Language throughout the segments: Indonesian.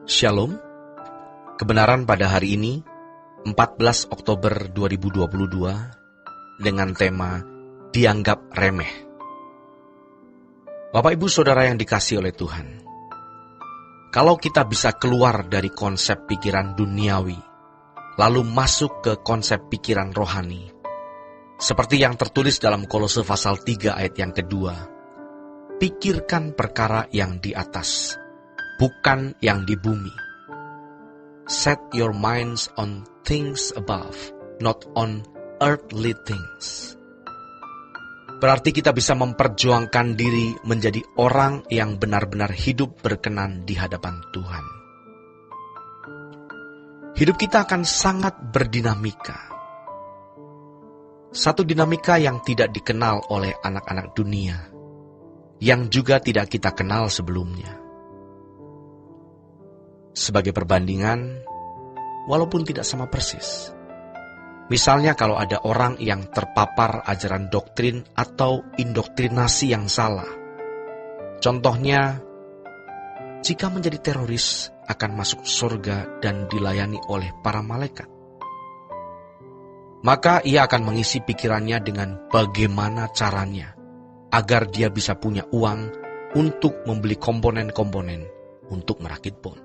Shalom, kebenaran pada hari ini, 14 Oktober 2022, dengan tema Dianggap Remeh. Bapak Ibu Saudara yang dikasihi oleh Tuhan, kalau kita bisa keluar dari konsep pikiran duniawi, lalu masuk ke konsep pikiran rohani, seperti yang tertulis dalam Kolose pasal 3 ayat yang kedua, pikirkan perkara yang di atas, bukan yang di bumi. Set your minds on things above, not on earthly things. Berarti kita bisa memperjuangkan diri menjadi orang yang benar-benar hidup berkenan di hadapan Tuhan. Hidup kita akan sangat berdinamika. Satu dinamika yang tidak dikenal oleh anak-anak dunia, yang juga tidak kita kenal sebelumnya. Sebagai perbandingan, walaupun tidak sama persis. Misalnya kalau ada orang yang terpapar ajaran doktrin atau indoktrinasi yang salah. Contohnya, jika menjadi teroris akan masuk surga dan dilayani oleh para malaikat. Maka ia akan mengisi pikirannya dengan bagaimana caranya agar dia bisa punya uang untuk membeli komponen-komponen untuk merakit bom.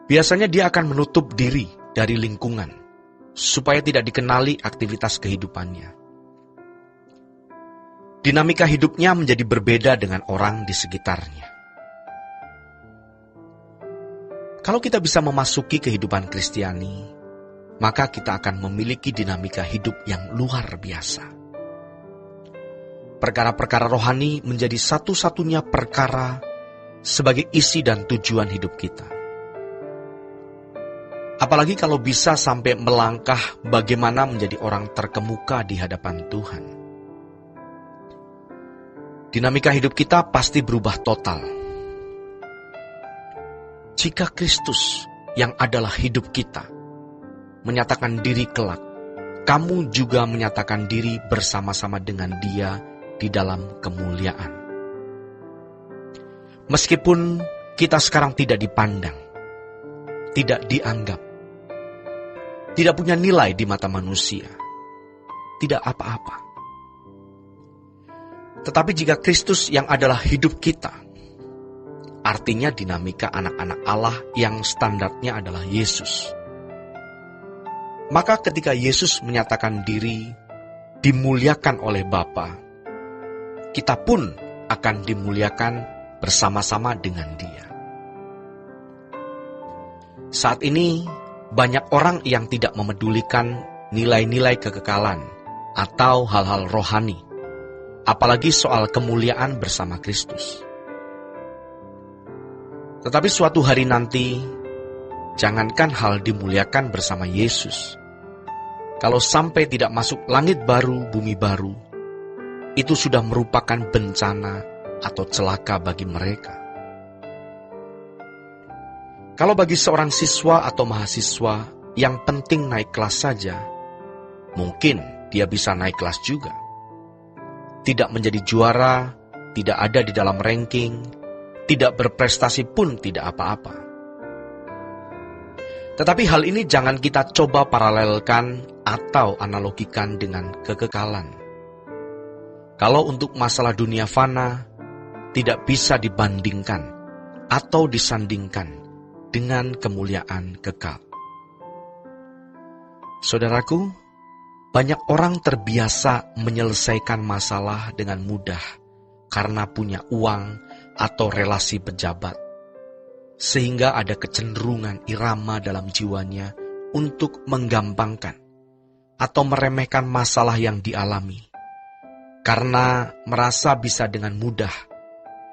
Biasanya dia akan menutup diri dari lingkungan, supaya tidak dikenali aktivitas kehidupannya. Dinamika hidupnya menjadi berbeda dengan orang di sekitarnya. Kalau kita bisa memasuki kehidupan Kristiani, maka kita akan memiliki dinamika hidup yang luar biasa. Perkara-perkara rohani menjadi satu-satunya perkara sebagai isi dan tujuan hidup kita. Apalagi kalau bisa sampai melangkah bagaimana menjadi orang terkemuka di hadapan Tuhan. Dinamika hidup kita pasti berubah total. Jika Kristus yang adalah hidup kita menyatakan diri kelak, kamu juga menyatakan diri bersama-sama dengan Dia di dalam kemuliaan. Meskipun kita sekarang tidak dipandang, tidak dianggap, tidak punya nilai di mata manusia, tidak apa-apa. Tetapi jika Kristus yang adalah hidup kita, artinya dinamika anak-anak Allah yang standarnya adalah Yesus. Maka ketika Yesus menyatakan diri dimuliakan oleh Bapa, kita pun akan dimuliakan bersama-sama dengan Dia. Saat ini, banyak orang yang tidak memedulikan nilai-nilai kekekalan atau hal-hal rohani, apalagi soal kemuliaan bersama Kristus. Tetapi suatu hari nanti, jangankan hal dimuliakan bersama Yesus, kalau sampai tidak masuk langit baru, bumi baru, itu sudah merupakan bencana atau celaka bagi mereka. Kalau bagi seorang siswa atau mahasiswa yang penting naik kelas saja, mungkin dia bisa naik kelas juga. Tidak menjadi juara, tidak ada di dalam ranking, tidak berprestasi pun tidak apa-apa. Tetapi hal ini jangan kita coba paralelkan atau analogikan dengan kekekalan. Kalau untuk masalah dunia fana, tidak bisa dibandingkan atau disandingkan dengan kemuliaan kekal. Saudaraku, banyak orang terbiasa menyelesaikan masalah dengan mudah karena punya uang atau relasi pejabat, sehingga ada kecenderungan irama dalam jiwanya untuk menggampangkan atau meremehkan masalah yang dialami, karena merasa bisa dengan mudah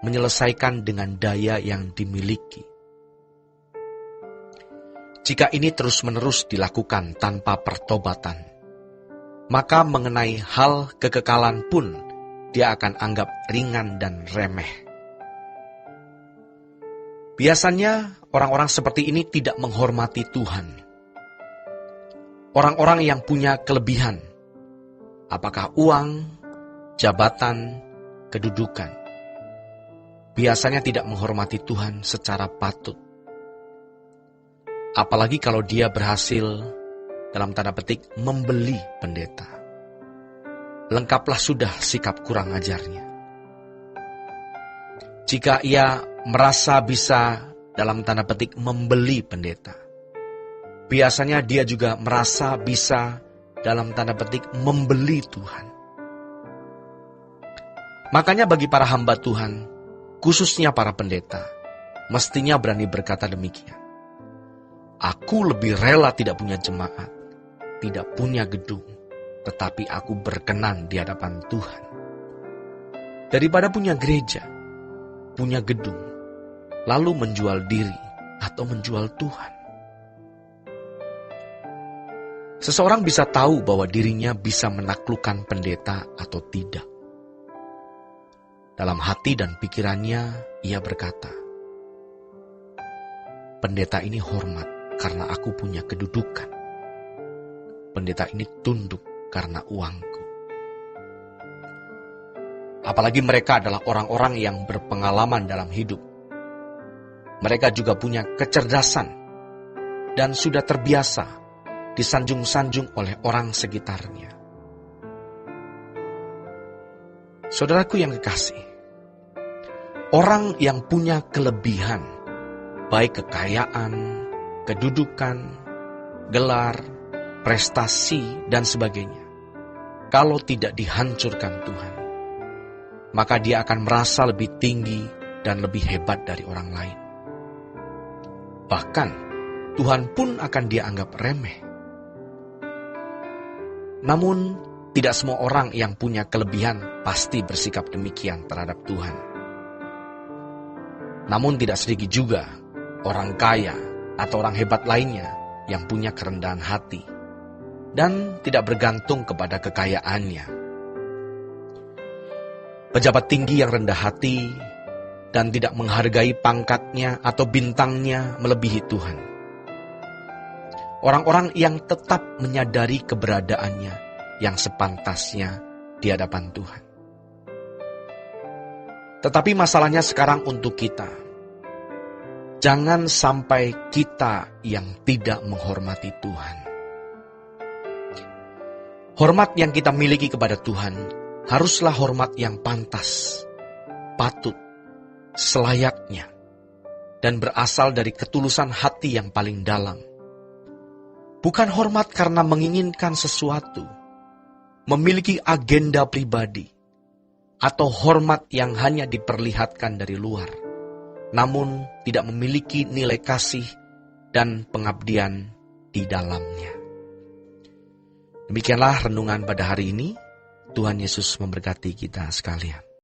menyelesaikan dengan daya yang dimiliki. Jika ini terus-menerus dilakukan tanpa pertobatan, maka mengenai hal kekekalan pun dia akan anggap ringan dan remeh. Biasanya orang-orang seperti ini tidak menghormati Tuhan. Orang-orang yang punya kelebihan, apakah uang, jabatan, kedudukan, biasanya tidak menghormati Tuhan secara patut. Apalagi kalau dia berhasil, dalam tanda petik, membeli pendeta. Lengkaplah sudah sikap kurang ajarnya. Jika ia merasa bisa, dalam tanda petik, membeli pendeta, biasanya dia juga merasa bisa, dalam tanda petik, membeli Tuhan. Makanya bagi para hamba Tuhan, khususnya para pendeta, mestinya berani berkata demikian. Aku lebih rela tidak punya jemaat, tidak punya gedung, tetapi aku berkenan di hadapan Tuhan, daripada punya gereja, punya gedung, lalu menjual diri atau menjual Tuhan. Seseorang bisa tahu bahwa dirinya bisa menaklukkan pendeta atau tidak. Dalam hati dan pikirannya, ia berkata, pendeta ini hormat karena aku punya kedudukan. Pendeta ini tunduk karena uangku. Apalagi mereka adalah orang-orang yang berpengalaman dalam hidup. Mereka juga punya kecerdasan dan sudah terbiasa disanjung-sanjung oleh orang sekitarnya. Saudaraku yang kekasih, orang yang punya kelebihan, baik kekayaan, kedudukan, gelar, prestasi, dan sebagainya, kalau tidak dihancurkan Tuhan, maka dia akan merasa lebih tinggi dan lebih hebat dari orang lain. Bahkan, Tuhan pun akan dia anggap remeh. Namun, tidak semua orang yang punya kelebihan pasti bersikap demikian terhadap Tuhan. Namun tidak sedikit juga orang kaya atau orang hebat lainnya yang punya kerendahan hati dan tidak bergantung kepada kekayaannya. Pejabat tinggi yang rendah hati dan tidak menghargai pangkatnya atau bintangnya melebihi Tuhan. Orang-orang yang tetap menyadari keberadaannya yang sepantasnya di hadapan Tuhan. Tetapi masalahnya sekarang untuk kita, jangan sampai kita yang tidak menghormati Tuhan. Hormat yang kita miliki kepada Tuhan haruslah hormat yang pantas, patut, selayaknya, dan berasal dari ketulusan hati yang paling dalam. Bukan hormat karena menginginkan sesuatu, memiliki agenda pribadi, atau hormat yang hanya diperlihatkan dari luar, namun tidak memiliki nilai kasih dan pengabdian di dalamnya. Demikianlah renungan pada hari ini. Tuhan Yesus memberkati kita sekalian.